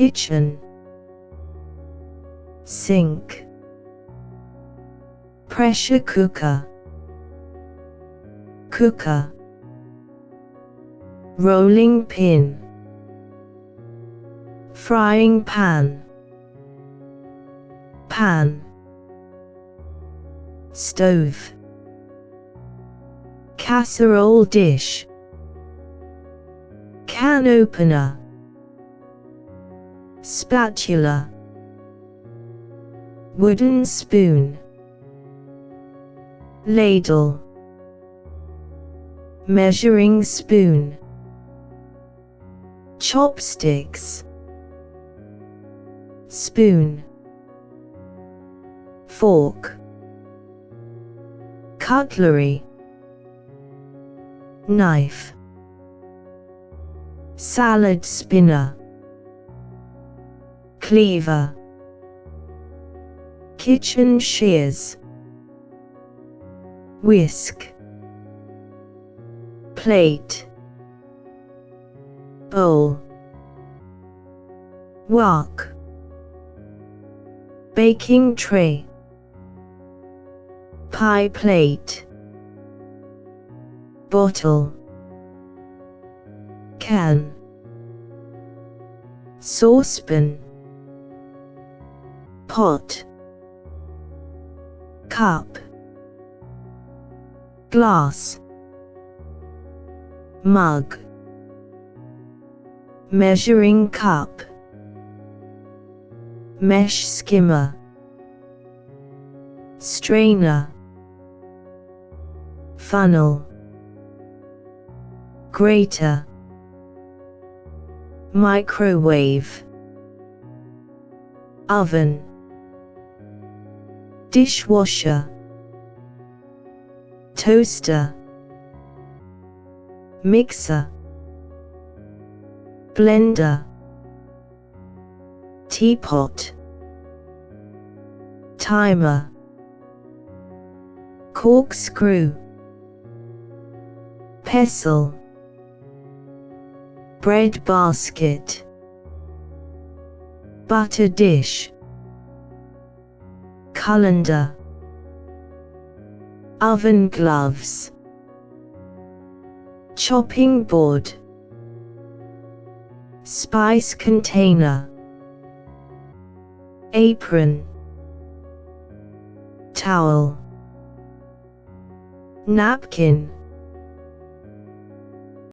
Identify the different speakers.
Speaker 1: kitchen, sink, pressure cooker, cooker, rolling pin, frying pan, pan, stove, casserole dish, can opener, spatula, wooden spoon, ladle, measuring spoon, chopsticks, spoon, fork, cutlery, knife, salad spinner, cleaver, kitchen shears, whisk, plate, bowl, wok, baking tray, pie plate, bottle, can, saucepan, pot, cup, glass, mug, measuring cup, mesh skimmer, strainer, funnel, grater, microwave, oven, dishwasher, toaster, mixer, blender, teapot, timer, corkscrew, pestle, bread basket, butter dish, colander, oven gloves, chopping board, spice container, apron, towel, napkin,